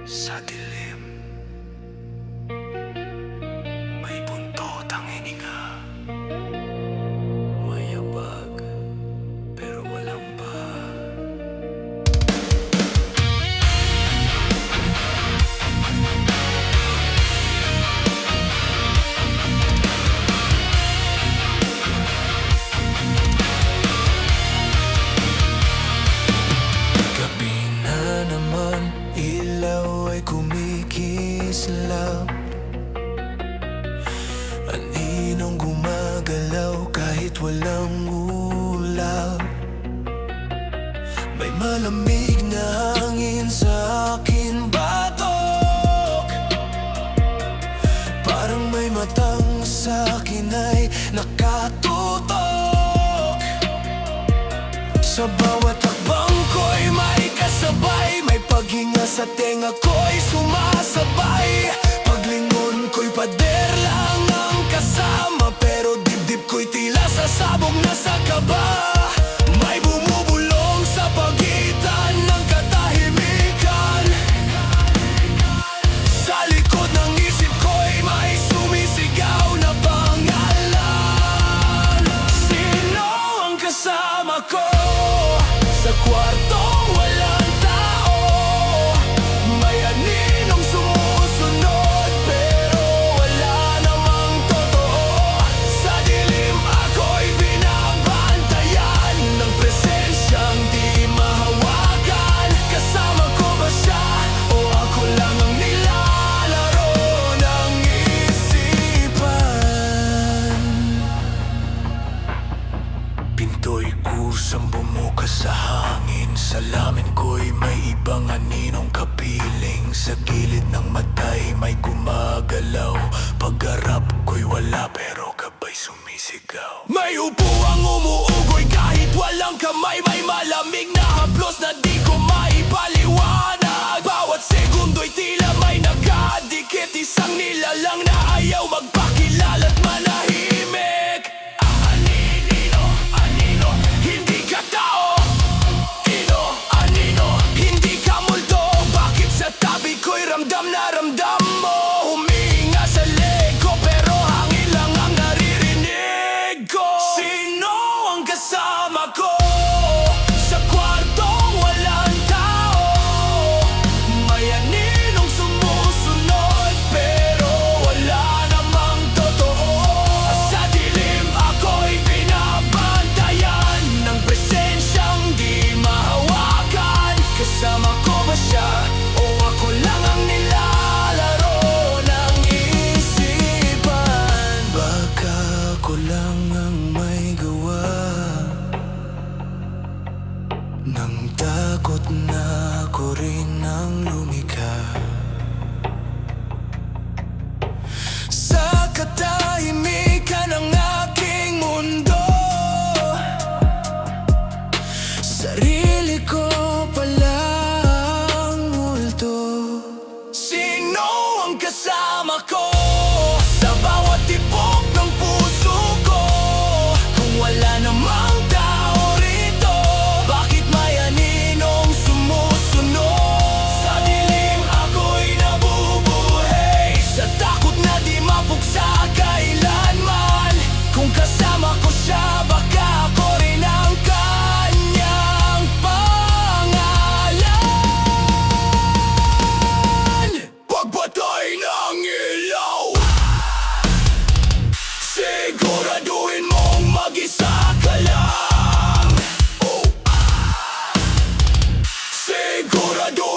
Sa dilim, may buntot ang hininga. Mayabag, pero walang pa. Gabi na naman, ilaw ay kumikislap. Aninong gumagalaw kahit walang ulap. May malamig na hangin sa akin batok. Parang may matang sa akin ay nakatutok. Sa bawat hakbang ko'y may kasabay, may paghinga sa tenga ko'y sumasabay. Paglingon ko'y pader lang ang kasama, pero dibdib ko'y tila sasabog na sa kaba. May bumubulong sa pagitan ng katahimikan. Sa likod ng isip ko'y may sumisigaw na pangalan. Sino ang kasama ko? Sa kwartong walang tao, may aninong sumusunod, pero wala namang totoo. Sa dilim ako'y binabantayan ng presensyang di mahawakan. Kasama ko ba siya o ako lang ang nilalaro ng isipan? Pinto'y kusang bumukas sa hangin. Salamin ko'y may ibang aninong kapiling. Sa gilid ng matay may gumagalaw. Pagharap ko'y wala, pero gabay sumisigaw. May upuang umuugoy kahit walang kamay. May malamig na haplos na di ko maipaliwanag. Bawat segundo'y tila may nakadikit. Isang nilalang na ayaw magpakilala't manahimik. Anino, hindi ka tao. Anino, hindi ka multo. Bakit sa tabi ko'y ramdam na ramdam mo? Humihinga sa leg ko, pero hangin lang ang naririnig ko. Sino ang kasama ko? Sa kwartong walang tao, may aninong sumusunod, pero wala namang totoo. Sa dilim ako'y binabantayan ng presensyang di mahawakan. Kasama ko ba siya o ako lang ang nilalaro ng isipan? Baka ako lang ang may gawa ng takot na ako rin ang lumikha. Sa katahimikan ng aking mundo, sarili ko palang multo. Sino ang kasama ko? Sa bawat tibok ng puso ko, kung wala namang tao rito, bakit may aninong sumusunod? Sa dilim ako'y nabubuhay, sa takot na di mapuksa kailanman. Kung kasama ko siya, baka ako rin ang kanyang pangalan. Pagpatay ng ilaw, siguraduhin mong mag-isa ka lang. Siguraduhin